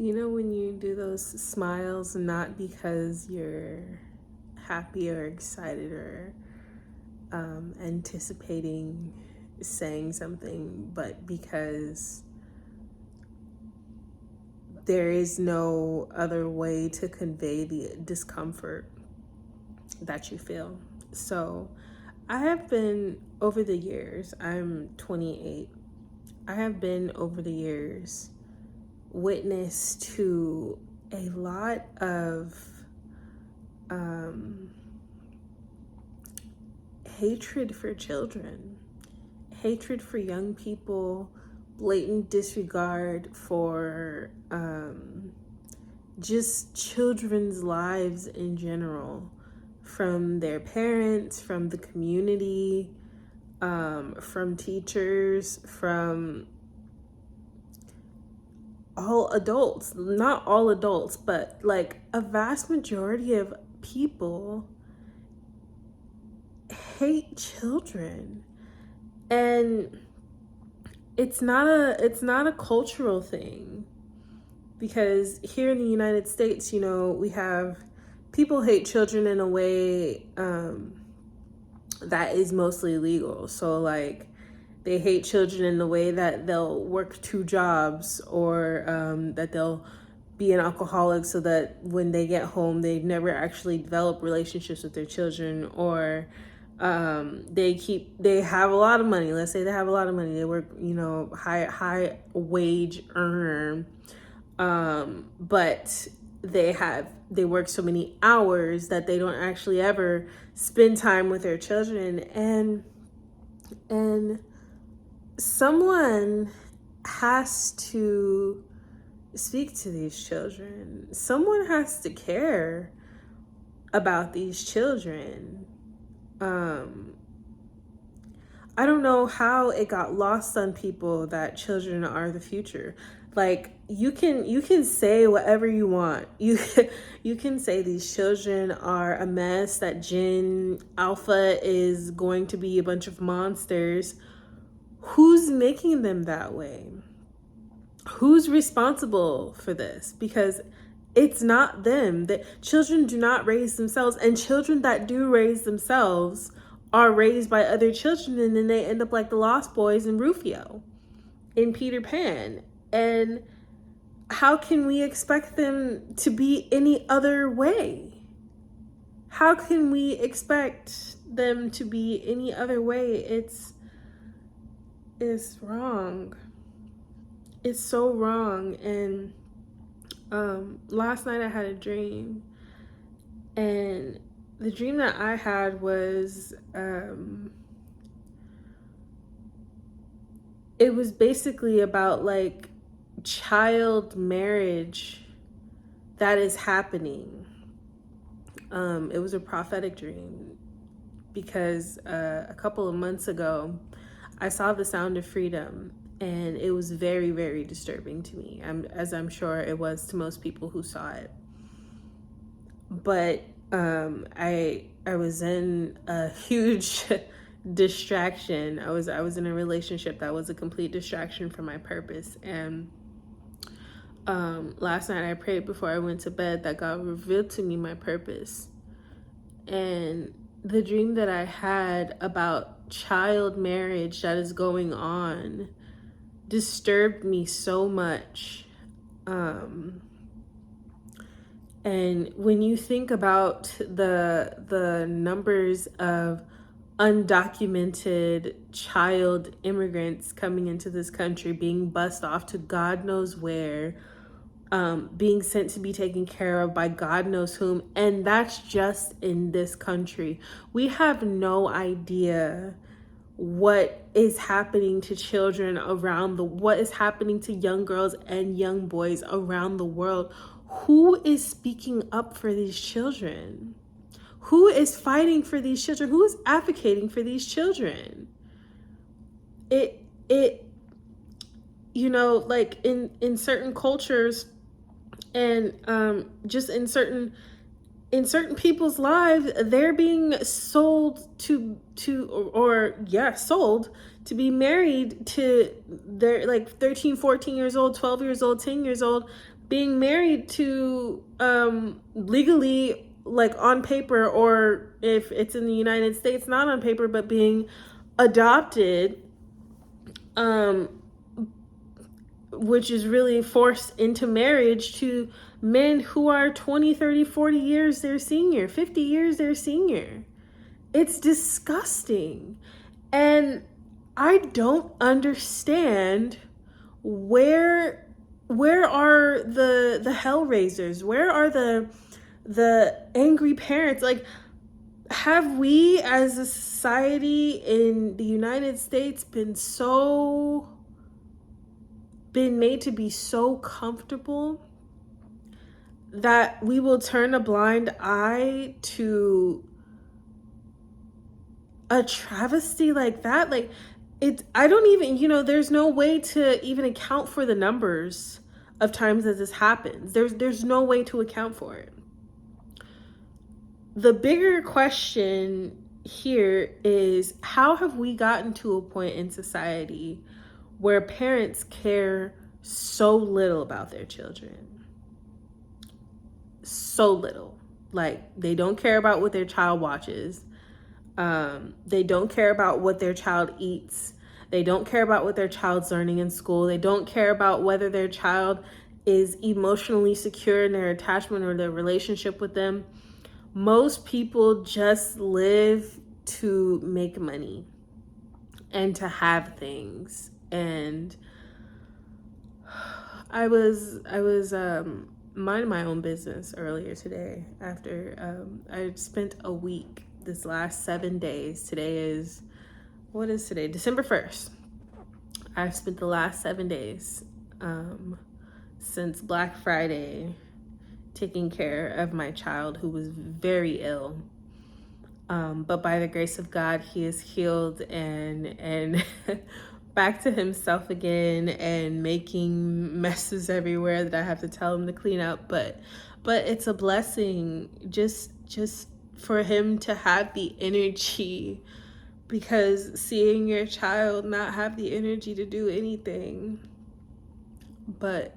You know, when you do those smiles, not because you're happy or excited or anticipating saying something, but because there is no other way to convey the discomfort that you feel. So, I have been over the years, I'm 28, I have been over the years witness to a lot of um, hatred for children, hatred for young people, blatant disregard for just children's lives in general, from their parents, from the community, from teachers, from all adults. Not all adults, but like a vast majority of people hate children. And it's not a cultural thing, because here in the United States, you know, we have people hate children in a way that is mostly legal. So like they hate children in the way that they'll work two jobs, or that they'll be an alcoholic so that when they get home they never actually develop relationships with their children, or they have a lot of money. Let's say they have a lot of money, they work, you know, high wage earner, but they work so many hours that they don't actually ever spend time with their children. And someone has to speak to these children. Someone has to care about these children. I don't know how it got lost on people that children are the future. Like you can say whatever you want. You can say these children are a mess, that Gen Alpha is going to be a bunch of monsters. Who's making them that way? Who's responsible for this? Because it's not them. That children do not raise themselves, and children that do raise themselves are raised by other children, and then they end up like the Lost Boys and Rufio in Peter Pan. And how can we expect them to be any other way? How can we expect them to be any other way? It's wrong. It's so wrong. And last night I had a dream, and the dream that I had was it was basically about like child marriage that is happening. It was a prophetic dream because a couple of months ago I saw The Sound of Freedom, and it was very, very disturbing to me, as I'm sure it was to most people who saw it. But I was in a huge distraction. I was in a relationship that was a complete distraction from my purpose. And last night I prayed before I went to bed that God revealed to me my purpose. And the dream that I had about child marriage that is going on disturbed me so much. And when you think about the numbers of undocumented child immigrants coming into this country, being bussed off to God knows where, being sent to be taken care of by God knows whom, and that's just in this country. We have no idea what is happening to children what is happening to young girls and young boys around the world. Who is speaking up for these children? Who is fighting for these children? Who is advocating for these children? It you know, like in certain cultures, and just in certain people's lives, they're being sold sold to be married to their like 13, 14 years old, 12 years old, 10 years old, being married to legally, like on paper, or if it's in the United States, not on paper, but being adopted, which is really forced into marriage, to men who are 20, 30, 40 years their senior, 50 years their senior. It's disgusting. And I don't understand where are the hellraisers? Where are the angry parents? Like, have we as a society in the United States been made to be so comfortable that we will turn a blind eye to a travesty like that? Like, I don't even, there's no way to even account for the numbers of times that this happens. There's no way to account for it. The bigger question here is, how have we gotten to a point in society where parents care so little about their children? So little. Like, they don't care about what their child watches. They don't care about what their child eats. They don't care about what their child's learning in school. They don't care about whether their child is emotionally secure in their attachment or their relationship with them. Most people just live to make money and to have things. And I was minding my own business earlier today after I spent a week, this last 7 days. What is today? December 1st. I've spent the last 7 days since Black Friday taking care of my child, who was very ill. But by the grace of God, he is healed and back to himself again, and making messes everywhere that I have to tell him to clean up. But it's a blessing just for him to have the energy, because seeing your child not have the energy to do anything, but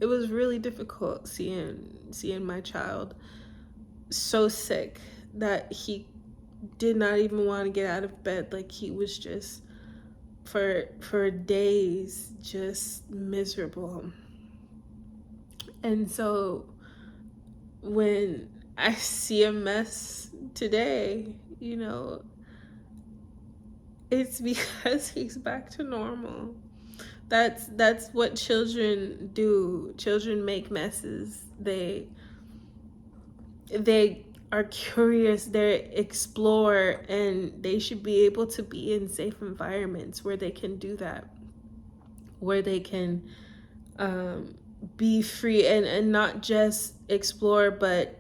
it was really difficult seeing my child so sick that he did not even want to get out of bed. Like, he was just for days just miserable. And so when I see a mess today, it's because he's back to normal. That's what children do. Children make messes. They are curious, they explore, and they should be able to be in safe environments where they can do that, where they can be free and not just explore, but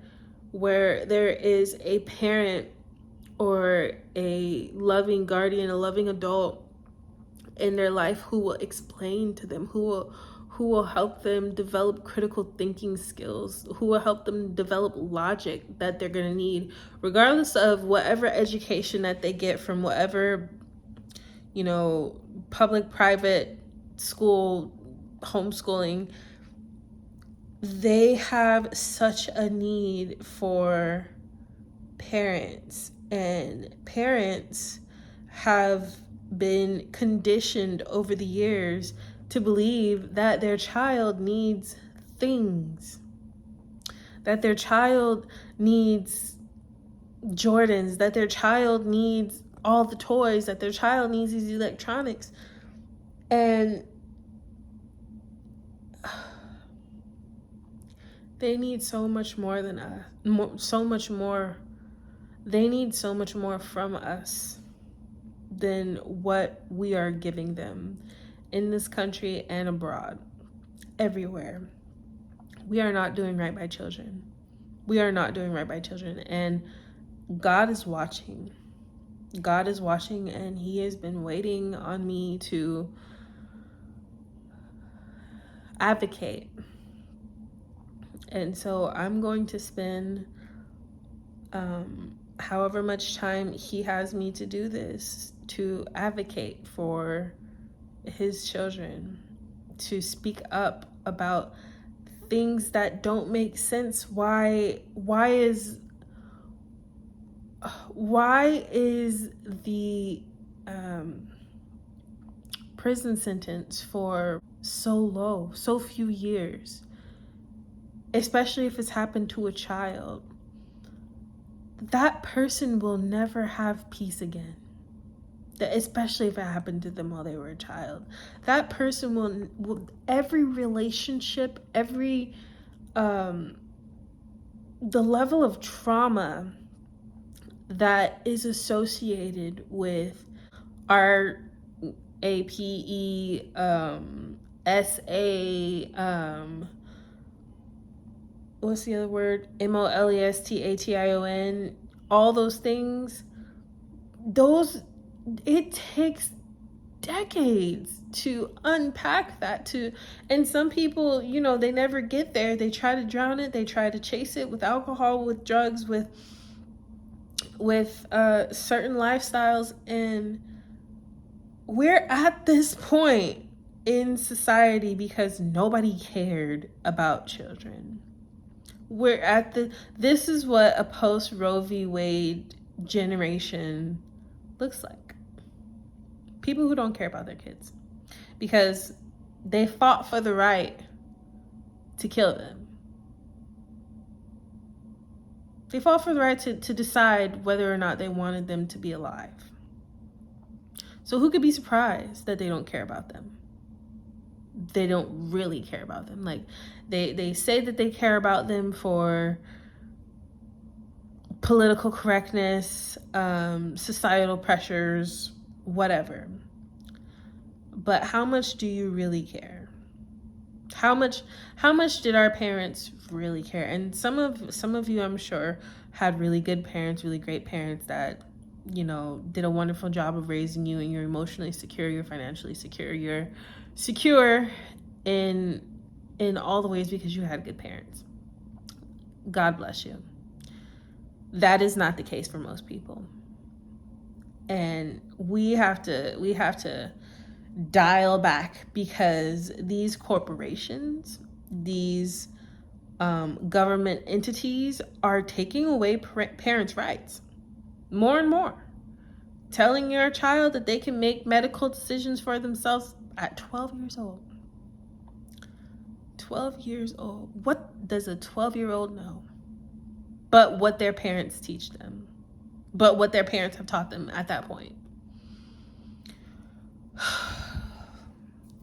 where there is a parent or a loving guardian, a loving adult in their life who will explain to them, who will help them develop critical thinking skills, who will help them develop logic that they're going to need, regardless of whatever education that they get from whatever, public, private school, homeschooling. They have such a need for parents, and parents have been conditioned over the years to believe that their child needs things, that their child needs Jordans, that their child needs all the toys, that their child needs these electronics. And they need so much more than us, so much more. They need so much more from us than what we are giving them in this country and abroad, everywhere. We are not doing right by children. We are not doing right by children. And God is watching. God is watching, and he has been waiting on me to advocate. And so I'm going to spend however much time he has me to do this, to advocate for his children to speak up about things that don't make sense. Why is the prison sentence for so low, so few years, especially if it's happened to a child? That person will never have peace again, especially if it happened to them while they were a child. That person will every relationship, every the level of trauma that is associated with our APE, SA, what's the other word? MOLESTATION, all those things, it takes decades to unpack that and some people, they never get there. They try to drown it, they try to chase it with alcohol, with drugs, with certain lifestyles. And we're at this point in society because nobody cared about children. This is what a post Roe v. Wade generation looks like. People who don't care about their kids because they fought for the right to kill them. They fought for the right to decide whether or not they wanted them to be alive. So who could be surprised that they don't care about them? They don't really care about them. Like they say that they care about them for political correctness, societal pressures, whatever. But how much do you really care? How much did our parents really care? And some of you, I'm sure, had really good parents, really great parents that, did a wonderful job of raising you, and you're emotionally secure, you're financially secure, you're secure in all the ways because you had good parents. God bless you. That is not the case for most people. And we have to dial back because these corporations, these government entities are taking away parents' rights more and more, telling your child that they can make medical decisions for themselves at 12 years old. 12 years old. What does a 12-year-old know? But what their parents teach them. But what their parents have taught them at that point.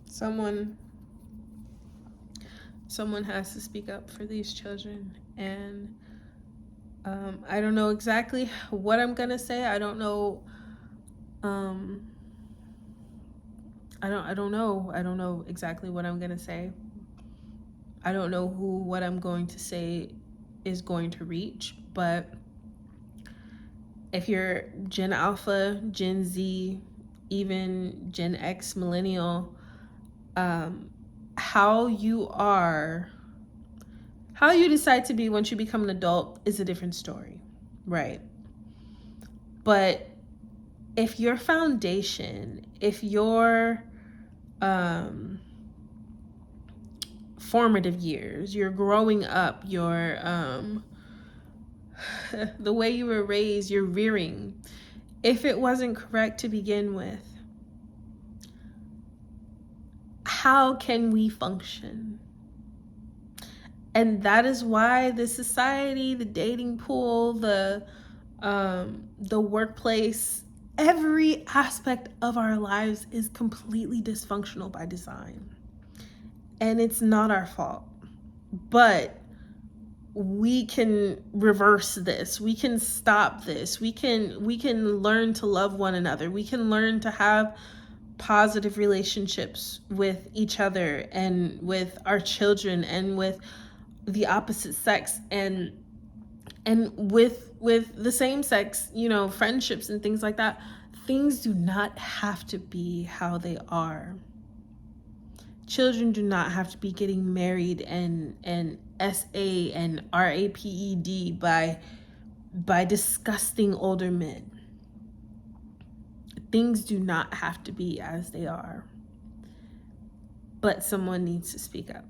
Someone has to speak up for these children. And I don't know exactly what I'm gonna say. I don't know. I don't know exactly what I'm gonna say. I don't know what I'm going to say is going to reach. But if you're Gen Alpha, Gen Z, even Gen X, Millennial, how you decide to be once you become an adult is a different story, right? But if your foundation, if your formative years, your growing up, your the way you were raised, your rearing, if it wasn't correct to begin with, how can we function? And that is why the society, the dating pool, the workplace, every aspect of our lives is completely dysfunctional by design. And it's not our fault. But we can reverse this. We can stop this. We can learn to love one another. We can learn to have positive relationships with each other and with our children and with the opposite sex and with the same sex, friendships and things like that. Things do not have to be how they are. Children do not have to be getting married and SA and RAPED by disgusting older men. Things do not have to be as they are. but someone needs to speak up.